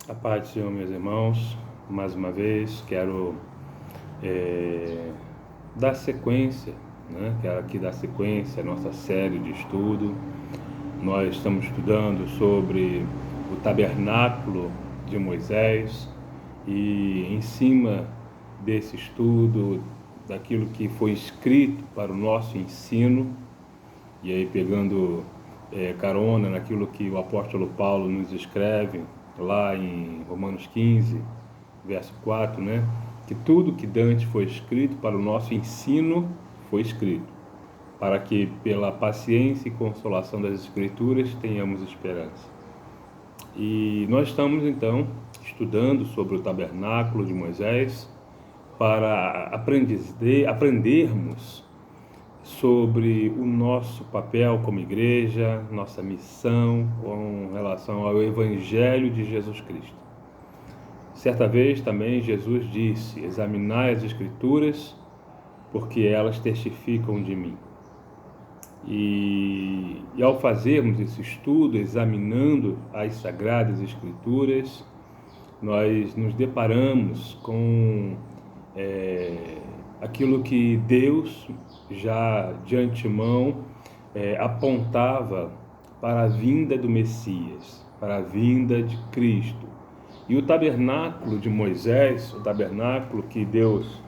A paz do Senhor, meus irmãos. Mais uma vez quero dar sequência, Quero aqui dar sequência à nossa série de estudo. Nós estamos estudando sobre o tabernáculo de Moisés e em cima desse estudo, daquilo que foi escrito para o nosso ensino, e aí pegando carona naquilo que o apóstolo Paulo nos escreve lá em Romanos 15, verso 4, que tudo que dantes foi escrito para o nosso ensino foi escrito, para que pela paciência e consolação das Escrituras tenhamos esperança. E nós estamos então estudando sobre o tabernáculo de Moisés para aprendermos sobre o nosso papel como igreja, nossa missão com relação ao Evangelho de Jesus Cristo. Certa vez também Jesus disse: examinai as Escrituras, porque elas testificam de mim. E ao fazermos esse estudo, examinando as Sagradas Escrituras, nós nos deparamos com aquilo que Deus já de antemão apontava para a vinda do Messias, para a vinda de Cristo. E o tabernáculo de Moisés, o tabernáculo que Deus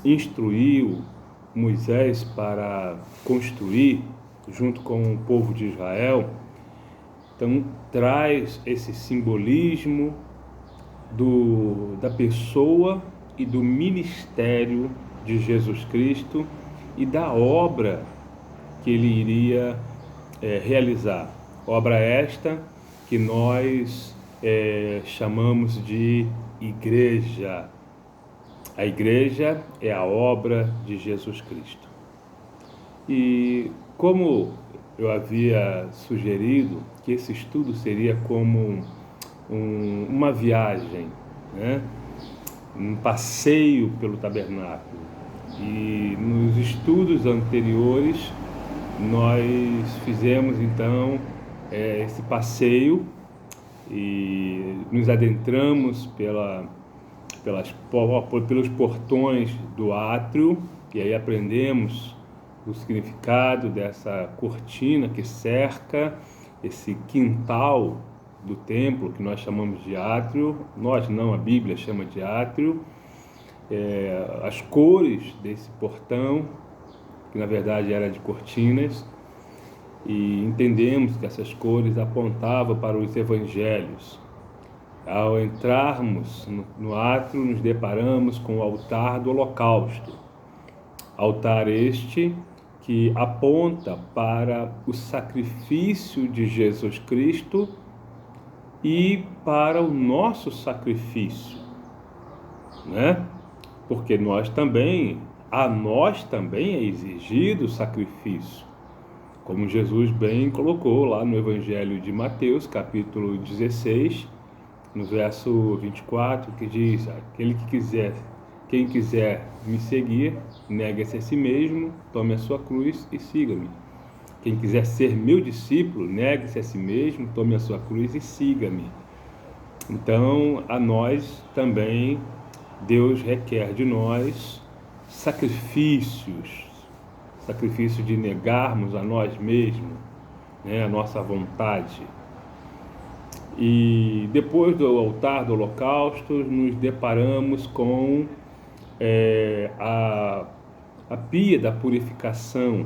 instruiu Moisés para construir junto com o povo de Israel, então traz esse simbolismo da pessoa e do ministério de Jesus Cristo e da obra que ele iria realizar. Obra esta que nós chamamos de igreja. A igreja é a obra de Jesus Cristo. E como eu havia sugerido que esse estudo seria como uma viagem, um passeio pelo tabernáculo. E nos estudos anteriores nós fizemos então esse passeio e nos adentramos pelos portões do átrio, e aí aprendemos o significado dessa cortina que cerca esse quintal do templo, que nós chamamos de átrio. Nós não, a Bíblia chama de átrio. As cores desse portão, que na verdade era de cortinas, e entendemos que essas cores apontavam para os evangelhos. Ao entrarmos no átrio, nos deparamos com o altar do holocausto. Altar este que aponta para o sacrifício de Jesus Cristo e para o nosso sacrifício, Porque a nós também é exigido sacrifício, como Jesus bem colocou lá no Evangelho de Mateus, capítulo 16, no verso 24, que diz: quem quiser me seguir, negue-se a si mesmo, tome a sua cruz e siga-me. Quem quiser ser meu discípulo, negue-se a si mesmo, tome a sua cruz e siga-me. Então, a nós também, Deus requer de nós sacrifício de negarmos a nós mesmos, a nossa vontade. E depois do altar do holocausto, nos deparamos com a pia da purificação.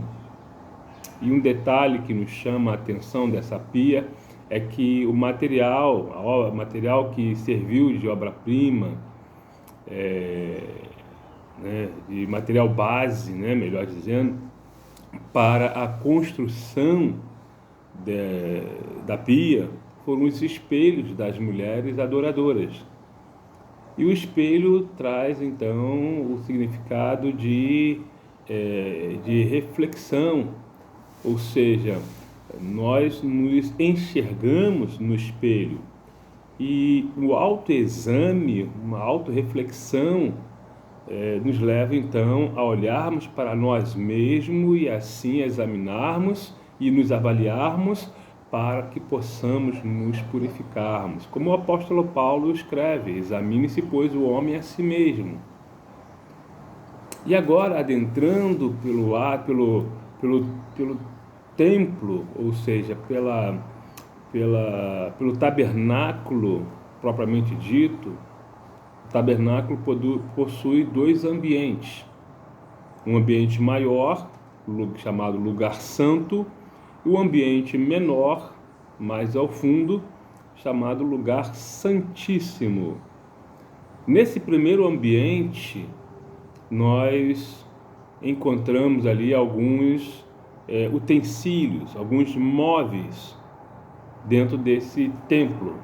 E um detalhe que nos chama a atenção dessa pia é que o material que serviu de obra-prima, de material base, melhor dizendo, para a construção da pia, foram os espelhos das mulheres adoradoras. E o espelho traz então o significado de reflexão, ou seja, nós nos enxergamos no espelho, e o autoexame, uma autorreflexão nos leva então a olharmos para nós mesmos e assim examinarmos e nos avaliarmos para que possamos nos purificarmos. Como o apóstolo Paulo escreve: examine-se, pois, o homem a si mesmo. E agora, adentrando pelo templo, ou seja, pelo tabernáculo propriamente dito, o tabernáculo possui dois ambientes. Um ambiente maior, chamado lugar santo, e um ambiente menor, mais ao fundo, chamado lugar santíssimo. Nesse primeiro ambiente, nós encontramos ali alguns utensílios, alguns móveis dentro desse templo,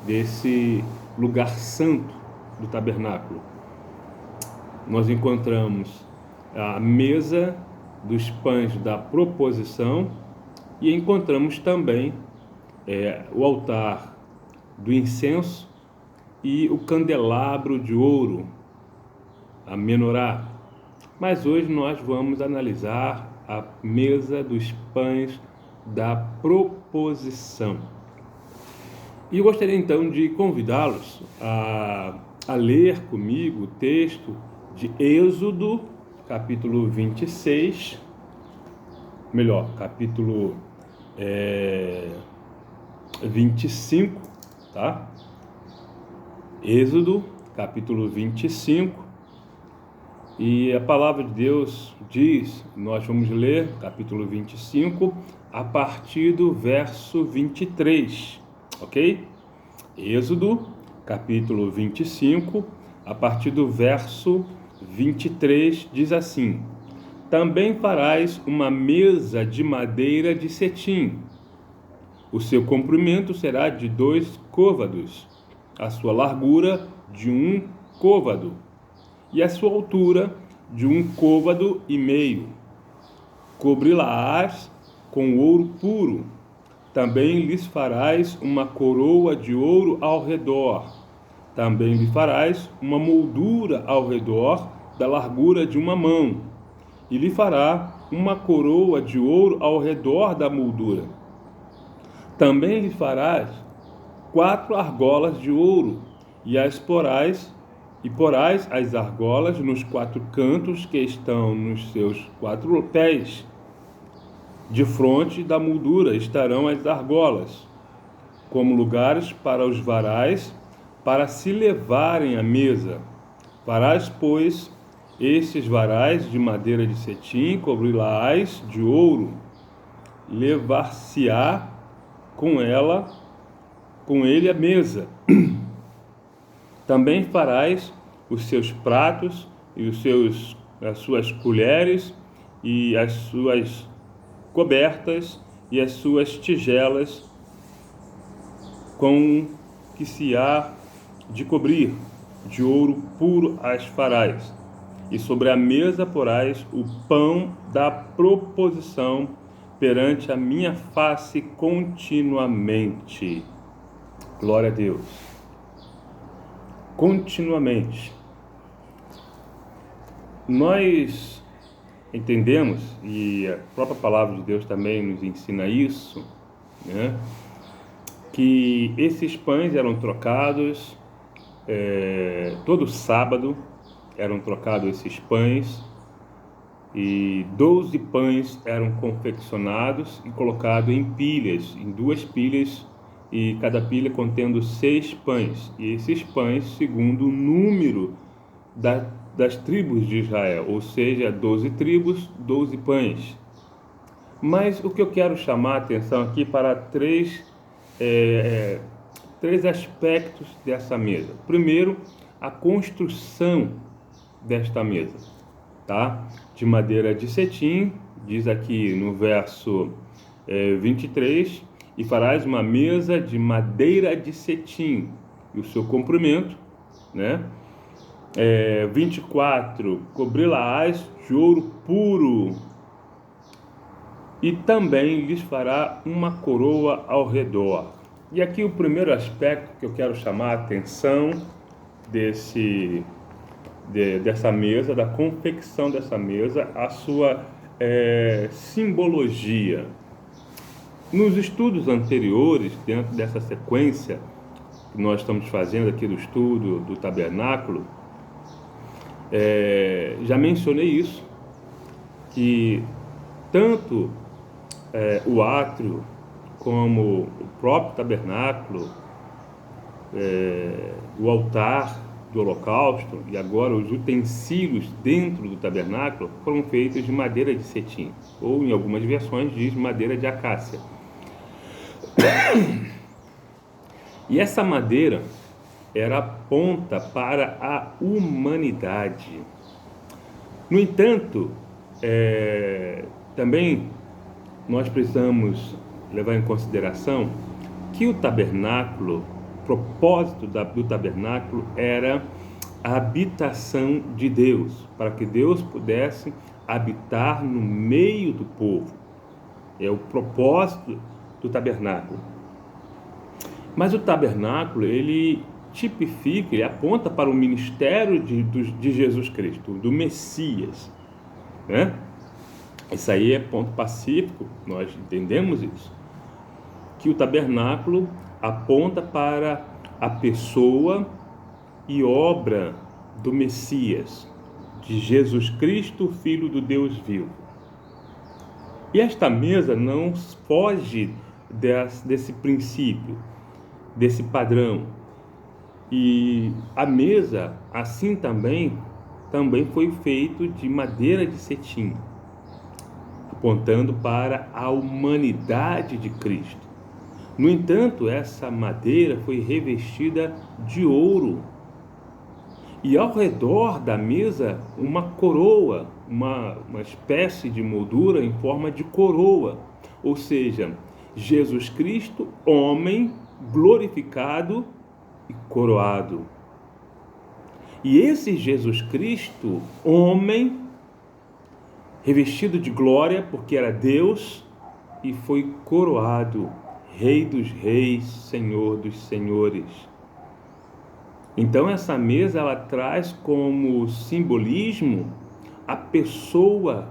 desse lugar santo do tabernáculo. Nós encontramos a mesa dos pães da proposição e encontramos também o altar do incenso e o candelabro de ouro, a menorá. Mas hoje nós vamos analisar a mesa dos pães da proposição. E eu gostaria então de convidá-los a ler comigo o texto de Êxodo, capítulo 26, capítulo 25, tá? Êxodo, capítulo 25, e a palavra de Deus diz, nós vamos ler capítulo 25, a partir do verso 23, ok? Êxodo, capítulo 25, a partir do verso 23, diz assim: também farás uma mesa de madeira de cetim. O seu comprimento será de 2 côvados, a sua largura de 1 côvado, e a sua altura de 1 côvado e meio. Cobri-la-ás com ouro puro. Também lhes farás uma coroa de ouro ao redor. Também lhe farás uma moldura ao redor da largura de 1 mão, e lhe fará uma coroa de ouro ao redor da moldura. Também lhe farás 4 argolas de ouro, e porás as argolas nos 4 cantos que estão nos seus 4 pés. De fronte da moldura estarão as argolas, como lugares para os varais, para se levarem à mesa. Farás, pois, estes varais de madeira de cetim, cobri-la-ás de ouro. Levar-se-á com ele a mesa. Também farás os seus pratos e as suas colheres e as suas cobertas e as suas tigelas com que se há de cobrir, de ouro puro as farás. E sobre a mesa porás o pão da proposição perante a minha face continuamente. Glória a Deus. Continuamente. Nós entendemos, e a própria palavra de Deus também nos ensina isso, né? Que esses pães eram trocados todo sábado, eram trocados esses pães, e 12 pães eram confeccionados e colocados em pilhas, em 2 pilhas, e cada pilha contendo 6 pães, e esses pães segundo o número das tribos de Israel, ou seja, 12 tribos, 12 pães. Mas o que eu quero chamar a atenção aqui para três aspectos dessa mesa. Primeiro, a construção desta mesa, tá? De madeira de cetim, diz aqui no verso 23, e farás uma mesa de madeira de cetim, e o seu comprimento, né? 24, cobri-la-ás de ouro puro, e também lhes fará uma coroa ao redor. E aqui o primeiro aspecto que eu quero chamar a atenção dessa mesa, da confecção dessa mesa, a sua simbologia. Nos estudos anteriores, dentro dessa sequência que nós estamos fazendo aqui do estudo do tabernáculo, já mencionei isso, que tanto o átrio como o próprio tabernáculo, o altar do holocausto e agora os utensílios dentro do tabernáculo foram feitos de madeira de cetim, ou em algumas versões diz madeira de acácia. E essa madeira era a ponta para a humanidade. No entanto, também nós precisamos levar em consideração que o tabernáculo, o propósito do tabernáculo era a habitação de Deus, para que Deus pudesse habitar no meio do povo. É o propósito do tabernáculo. Mas o tabernáculo, ele tipifica, ele aponta para o ministério de Jesus Cristo, do Messias, né? Isso aí é ponto pacífico, nós entendemos isso, que o tabernáculo aponta para a pessoa e obra do Messias, de Jesus Cristo, Filho do Deus vivo. E esta mesa não foge desse princípio, desse padrão. E a mesa, assim também foi feito de madeira de cetim, apontando para a humanidade de Cristo. No entanto, essa madeira foi revestida de ouro. E ao redor da mesa, uma coroa, uma espécie de moldura em forma de coroa. Ou seja, Jesus Cristo, homem, glorificado e coroado. E esse Jesus Cristo, homem, revestido de glória, porque era Deus, e foi coroado, Rei dos Reis, Senhor dos Senhores. Então essa mesa, ela traz como simbolismo a pessoa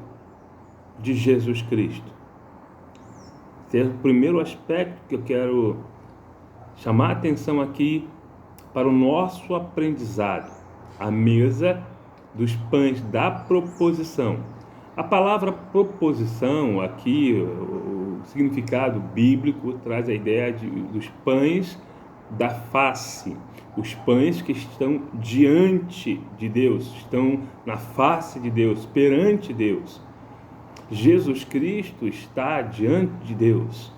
de Jesus Cristo. Esse é o primeiro aspecto que eu quero chamar a atenção aqui para o nosso aprendizado. A mesa dos pães da proposição. A palavra proposição aqui, o significado bíblico, traz a ideia dos pães da face. Os pães que estão diante de Deus, estão na face de Deus, perante Deus. Jesus Cristo está diante de Deus.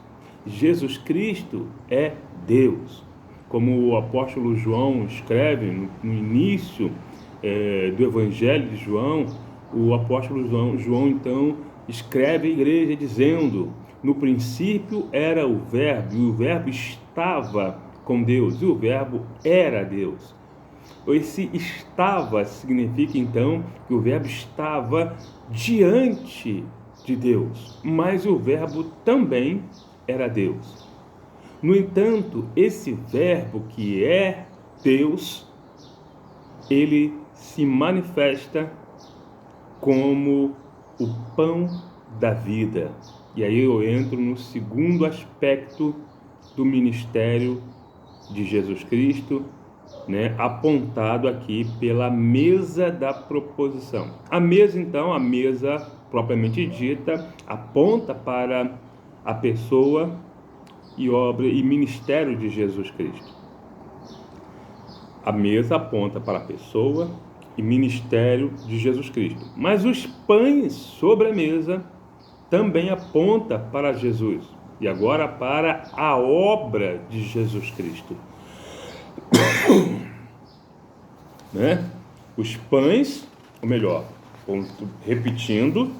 Jesus Cristo é Deus. Como o apóstolo João escreve no início do Evangelho de João, o apóstolo João então escreve à igreja dizendo: no princípio era o Verbo, e o Verbo estava com Deus, e o Verbo era Deus. Esse estava significa então que o Verbo estava diante de Deus, mas o Verbo também era Deus. No entanto, esse Verbo que é Deus, ele se manifesta como o pão da vida. E aí eu entro no segundo aspecto do ministério de Jesus Cristo, né, apontado aqui pela mesa da proposição. A mesa, então, a mesa propriamente dita, aponta para a pessoa e obra e ministério de Jesus Cristo. A mesa aponta para a pessoa e ministério de Jesus Cristo. Mas os pães sobre a mesa também aponta para Jesus e agora para a obra de Jesus Cristo. Né? Os pães, ou melhor, repetindo,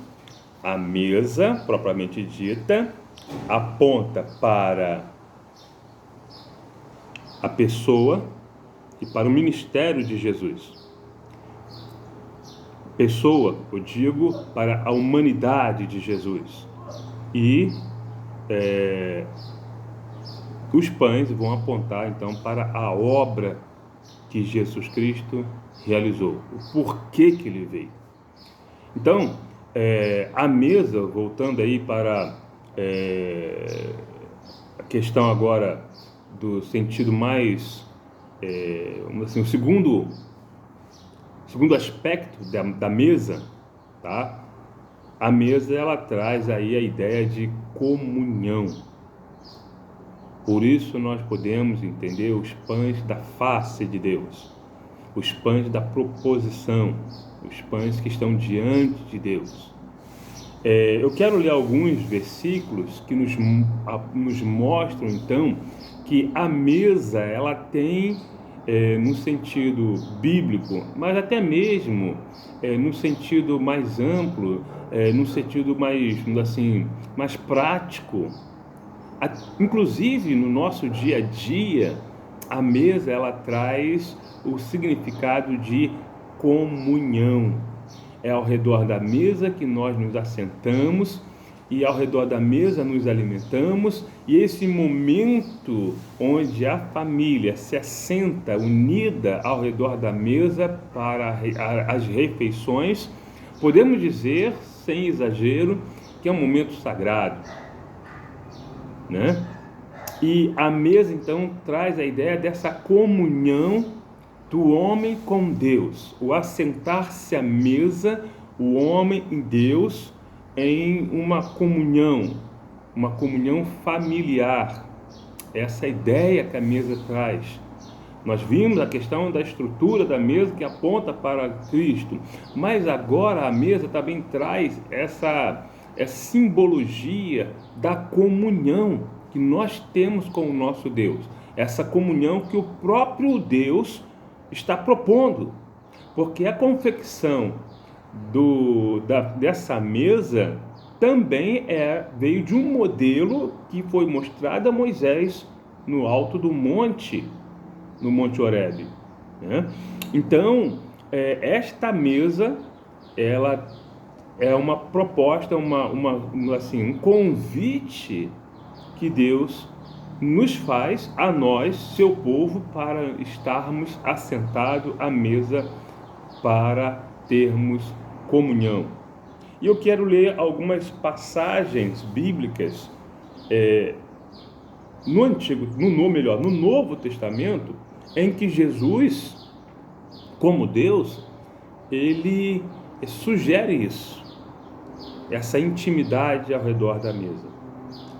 a mesa propriamente dita aponta para a pessoa e para o ministério de Jesus. Pessoa, eu digo, para a humanidade de Jesus. E os pães vão apontar então para a obra que Jesus Cristo realizou, o porquê que ele veio. Então, a mesa, voltando aí para a questão agora do sentido mais, assim, o segundo aspecto da mesa, tá? A mesa, ela traz aí a ideia de comunhão. Por isso nós podemos entender os pães da face de Deus, os pães da proposição, os pães que estão diante de Deus. Eu quero ler alguns versículos que nos mostram, então, que a mesa, ela tem, no sentido bíblico, mas até mesmo no sentido mais amplo, no sentido mais, assim, mais prático, inclusive no nosso dia a dia, a mesa, ela traz o significado de comunhão. É ao redor da mesa que nós nos assentamos e ao redor da mesa nos alimentamos, e esse momento onde a família se assenta unida ao redor da mesa para as refeições, podemos dizer, sem exagero, que é um momento sagrado, né? E a mesa então traz a ideia dessa comunhão do homem com Deus, o assentar-se à mesa, o homem e Deus em uma comunhão familiar. Essa ideia que a mesa traz. Nós vimos a questão da estrutura da mesa que aponta para Cristo, mas agora a mesa também traz essa simbologia da comunhão que nós temos com o nosso Deus, essa comunhão que o próprio Deus está propondo, porque a confecção dessa mesa também veio de um modelo que foi mostrado a Moisés no alto do monte, no Monte Horebe, né? Então, esta mesa, ela é uma proposta, assim, um convite que Deus nos faz, a nós, seu povo, para estarmos assentados à mesa, para termos comunhão. E eu quero ler algumas passagens bíblicas no Novo Testamento, em que Jesus, como Deus, ele sugere isso, essa intimidade ao redor da mesa.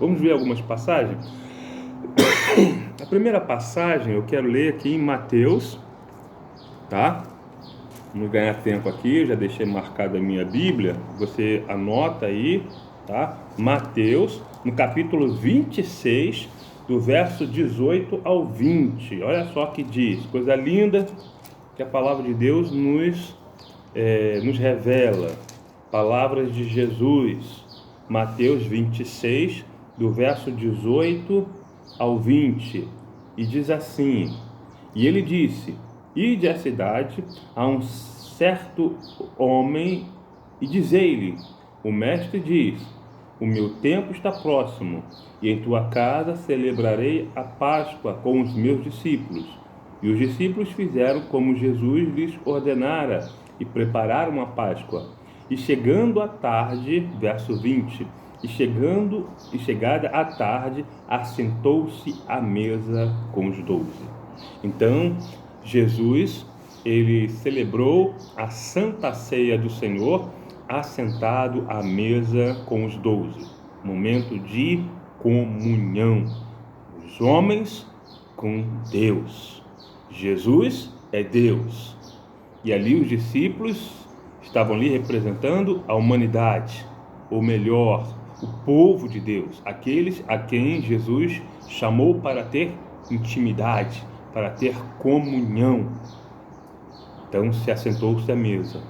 Vamos ver algumas passagens? A primeira passagem eu quero ler aqui em Mateus, tá? Vamos ganhar tempo aqui, eu já deixei marcado a minha Bíblia, você anota aí, tá? Mateus, no capítulo 26, do verso 18 ao 20. Olha só que diz, coisa linda que a palavra de Deus nos revela. Palavras de Jesus, Mateus 26, do verso 18 ao 20, e diz assim: e ele disse: ide à cidade a um certo homem e dizei-lhe: o mestre diz, o meu tempo está próximo, e em tua casa celebrarei a Páscoa com os meus discípulos. E os discípulos fizeram como Jesus lhes ordenara e prepararam a Páscoa. E chegando à tarde, verso 20, e chegada à tarde, assentou-se à mesa com os 12. Então, Jesus, ele celebrou a Santa Ceia do Senhor, assentado à mesa com os 12. Momento de comunhão. Os homens com Deus. Jesus é Deus. E ali os discípulos estavam ali representando a humanidade, ou melhor, o povo de Deus, aqueles a quem Jesus chamou para ter intimidade, para ter comunhão. Então se assentou-se à mesa,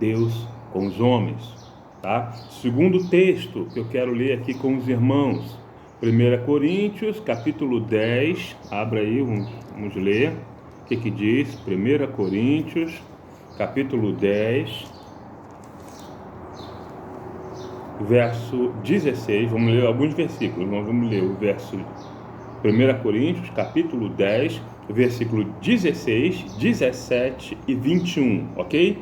Deus com os homens, tá? Segundo texto que eu quero ler aqui com os irmãos, 1 Coríntios, capítulo 10, abra aí, vamos ler, o que diz? 1 Coríntios, capítulo 10, verso 16, vamos ler alguns versículos, nós vamos ler o verso 1 Coríntios, capítulo 10, versículo 16, 17 e 21, ok?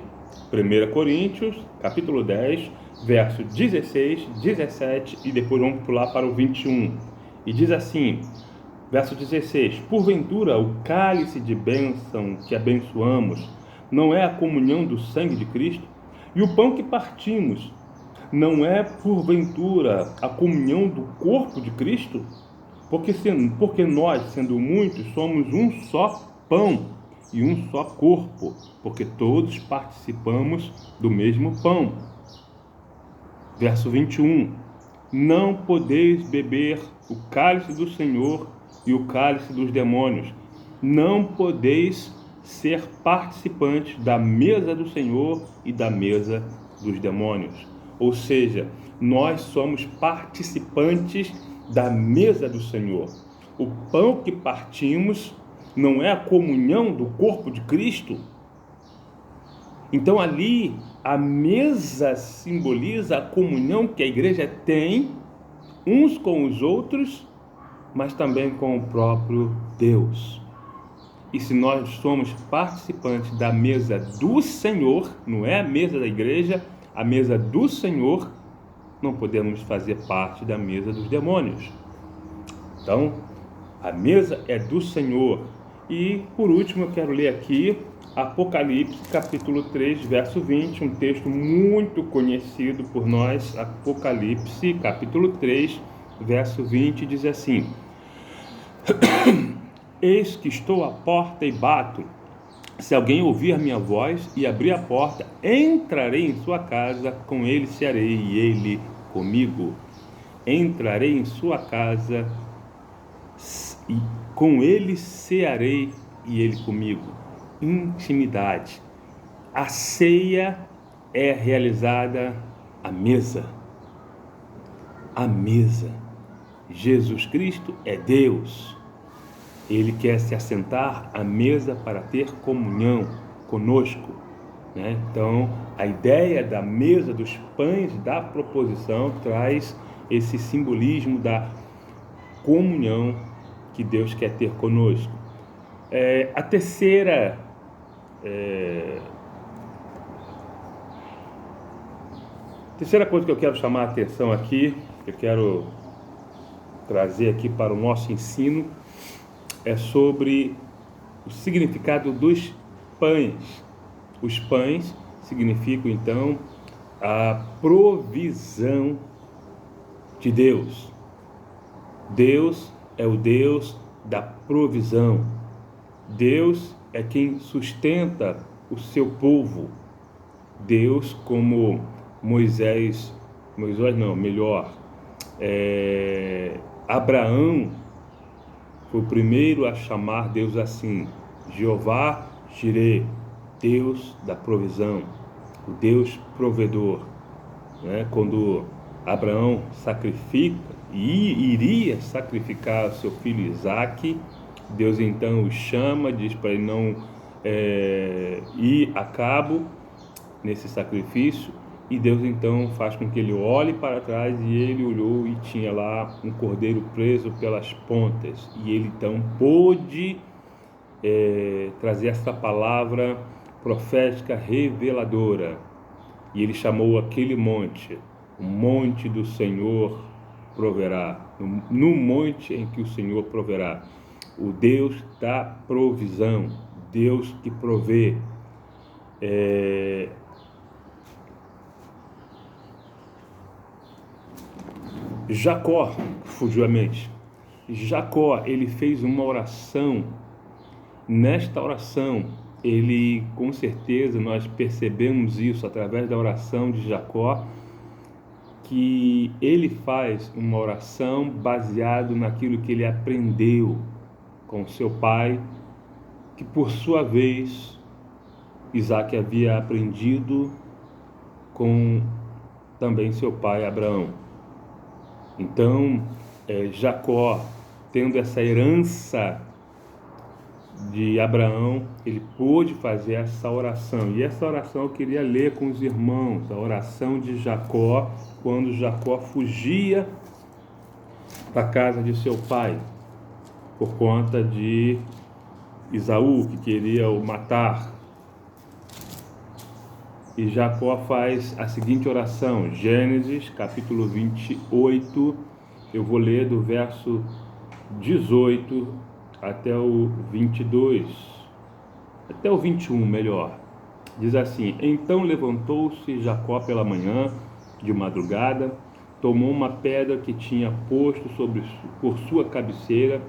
1 Coríntios, capítulo 10, verso 16, 17 e depois vamos pular para o 21. E diz assim, verso 16: porventura o cálice de bênção que abençoamos não é a comunhão do sangue de Cristo? E o pão que partimos não é, porventura, a comunhão do corpo de Cristo? Porque nós, sendo muitos, somos um só pão e um só corpo, porque todos participamos do mesmo pão. Verso 21: não podeis beber o cálice do Senhor e o cálice dos demônios. Não podeis ser participantes da mesa do Senhor e da mesa dos demônios. Ou seja, nós somos participantes da mesa do Senhor. O pão que partimos não é a comunhão do corpo de Cristo? Então ali a mesa simboliza a comunhão que a igreja tem uns com os outros, mas também com o próprio Deus. E se nós somos participantes da mesa do Senhor, não é a mesa da igreja, a mesa do Senhor, não podemos fazer parte da mesa dos demônios. Então, a mesa é do Senhor. E, por último, eu quero ler aqui Apocalipse, capítulo 3, verso 20, um texto muito conhecido por nós. Apocalipse, capítulo 3, verso 20, diz assim: eis que estou à porta e bato. Se alguém ouvir a minha voz e abrir a porta, entrarei em sua casa, com ele cearei e ele comigo. Entrarei em sua casa e com ele cearei e ele comigo. Intimidade. A ceia é realizada à mesa. A mesa. Jesus Cristo é Deus. Ele quer se assentar à mesa para ter comunhão conosco, né? Então, a ideia da mesa dos pães da proposição traz esse simbolismo da comunhão que Deus quer ter conosco. A terceira coisa que eu quero chamar a atenção aqui, que eu quero trazer aqui para o nosso ensino, é sobre o significado dos pães. Os pães significam, então, a provisão de Deus. Deus é o Deus da provisão. Deus é quem sustenta o seu povo. Deus, como Abraão foi o primeiro a chamar Deus assim: Jeová Jireh, Deus da provisão, o Deus provedor, né? Quando Abraão sacrifica e iria sacrificar o seu filho Isaque, Deus então o chama, diz para ele não ir a cabo nesse sacrifício, e Deus então faz com que ele olhe para trás, e ele olhou e tinha lá um cordeiro preso pelas pontas, e ele então pôde trazer essa palavra profética reveladora, e ele chamou aquele monte, o monte do Senhor proverá, no monte em que o Senhor proverá, o Deus da provisão, Deus que provê. Jacó fugiu a mente. Jacó, ele fez uma oração. Nesta oração, ele, com certeza, nós percebemos isso através da oração de Jacó, que ele faz uma oração baseado naquilo que ele aprendeu com seu pai, que por sua vez Isaque havia aprendido com também seu pai Abraão. Então, Jacó, tendo essa herança de Abraão, ele pôde fazer essa oração. E essa oração eu queria ler com os irmãos, a oração de Jacó, quando Jacó fugia da casa de seu pai, por conta de Esaú, que queria o matar. E Jacó faz a seguinte oração, Gênesis capítulo 28, eu vou ler do verso 18 até o 22, até o 21, melhor. Diz assim: Então levantou-se Jacó pela manhã, de madrugada, tomou uma pedra que tinha posto por sua cabeceira,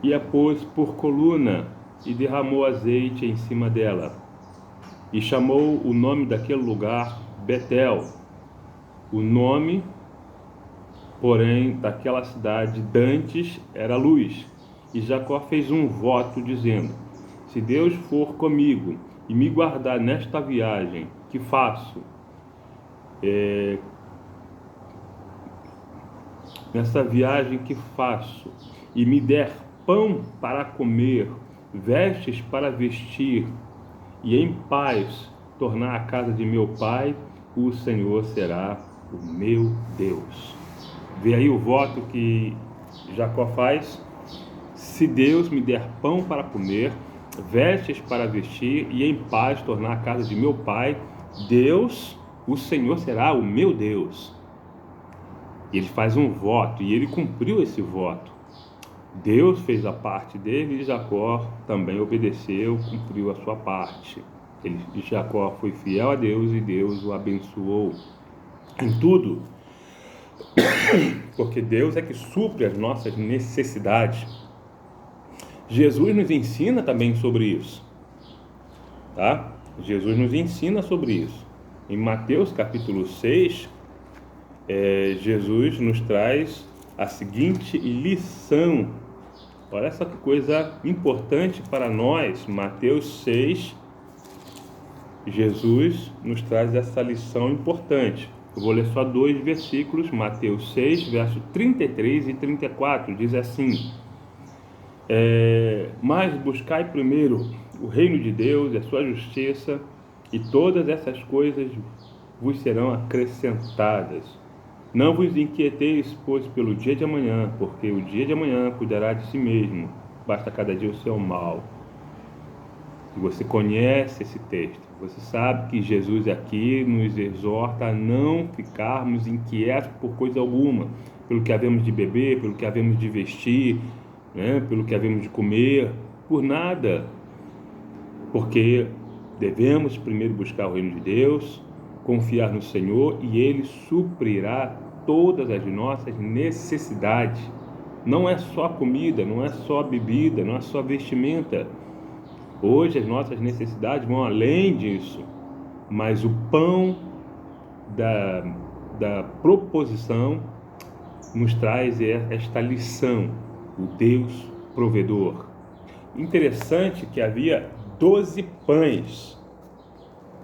e a pôs por coluna, e derramou azeite em cima dela. E chamou o nome daquele lugar Betel. O nome, porém, daquela cidade dantes era Luz. E Jacó fez um voto, dizendo: Se Deus for comigo e me guardar nesta viagem que faço, e me der pão para comer, vestes para vestir, e em paz tornar a casa de meu pai, o Senhor será o meu Deus. Vê aí o voto que Jacó faz: se Deus me der pão para comer, vestes para vestir, e em paz tornar a casa de meu pai, Deus, o Senhor será o meu Deus. Ele faz um voto e ele cumpriu esse voto. Deus fez a parte dele e Jacó também obedeceu, cumpriu a sua parte. Jacó foi fiel a Deus e Deus o abençoou em tudo, porque Deus é que supre as nossas necessidades. Jesus nos ensina também sobre isso, tá? Jesus nos ensina sobre isso. Em Mateus capítulo 6, Jesus nos traz a seguinte lição. Olha só que coisa importante para nós. Mateus 6, Jesus nos traz essa lição importante. Eu vou ler só 2 versículos. Mateus 6, verso 33 e 34, diz assim: Mas buscai primeiro o reino de Deus e a sua justiça, e todas essas coisas vos serão acrescentadas. Não vos inquieteis, pois, pelo dia de amanhã, porque o dia de amanhã cuidará de si mesmo. Basta cada dia o seu mal. E você conhece esse texto. Você sabe que Jesus aqui nos exorta a não ficarmos inquietos por coisa alguma, pelo que havemos de beber, pelo que havemos de vestir, né? Pelo que havemos de comer, por nada. Porque devemos primeiro buscar o reino de Deus, confiar no Senhor, e Ele suprirá todas as nossas necessidades. Não é só comida, não é só bebida, não é só vestimenta. Hoje as nossas necessidades vão além disso, mas o pão da proposição nos traz esta lição: o Deus provedor. Interessante que havia 12 pães,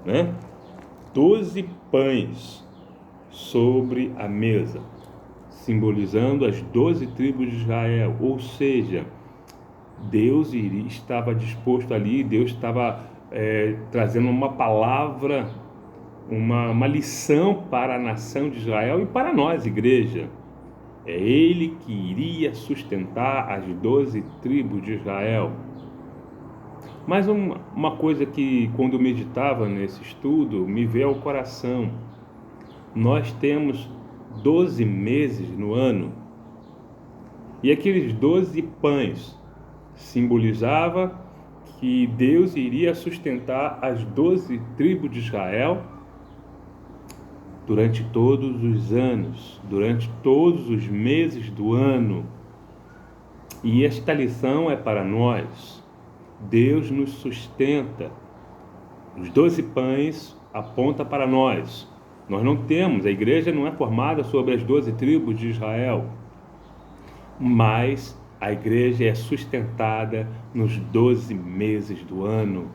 né? 12 pães sobre a mesa, simbolizando as 12 tribos de Israel. Ou seja, Deus estava disposto ali, Deus estava trazendo uma palavra, uma lição para a nação de Israel e para nós, igreja. É Ele que iria sustentar as 12 tribos de Israel. Mas uma coisa que, quando eu meditava nesse estudo, me veio ao coração: nós temos 12 meses no ano, e aqueles 12 pães simbolizava que Deus iria sustentar as 12 tribos de Israel durante todos os anos, durante todos os meses do ano. E esta lição é para nós. Deus nos sustenta. Os 12 pães apontam para nós. Nós não temos, a igreja não é formada sobre as 12 tribos de Israel, mas a igreja é sustentada nos 12 meses do ano.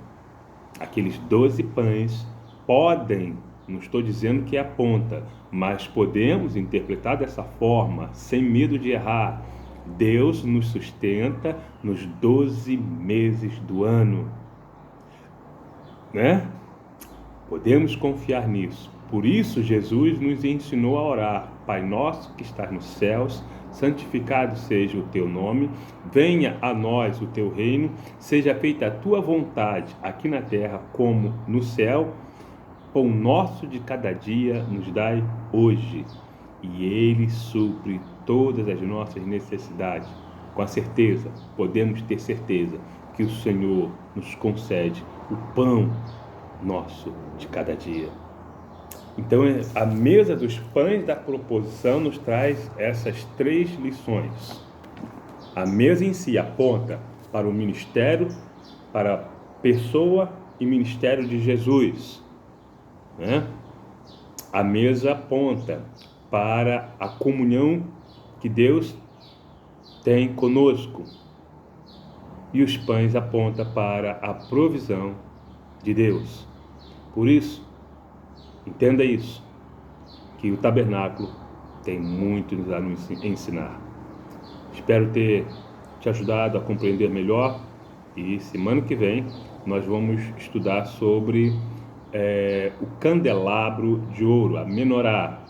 Aqueles 12 pães podem, não estou dizendo que aponta, mas podemos interpretar dessa forma, sem medo de errar. Deus nos sustenta nos 12 meses do ano, né? Podemos confiar nisso. Por isso Jesus nos ensinou a orar: Pai nosso que estás nos céus, santificado seja o teu nome, venha a nós o teu reino, seja feita a tua vontade, aqui na terra como no céu. Pão nosso de cada dia nos dai hoje. E Ele supre todas as nossas necessidades. Com a certeza, podemos ter certeza que o Senhor nos concede o pão nosso de cada dia. Então, a mesa dos pães da proposição nos traz essas 3 lições. A mesa em si aponta para o ministério, para a pessoa e ministério de Jesus, né? A mesa aponta para a comunhão que Deus tem conosco. E os pães apontam para a provisão de Deus. Por isso, entenda isso, que o tabernáculo tem muito a nos ensinar. Espero ter te ajudado a compreender melhor, e semana que vem nós vamos estudar sobre o candelabro de ouro, a menorá,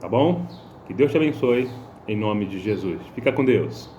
tá bom? Que Deus te abençoe, em nome de Jesus. Fica com Deus.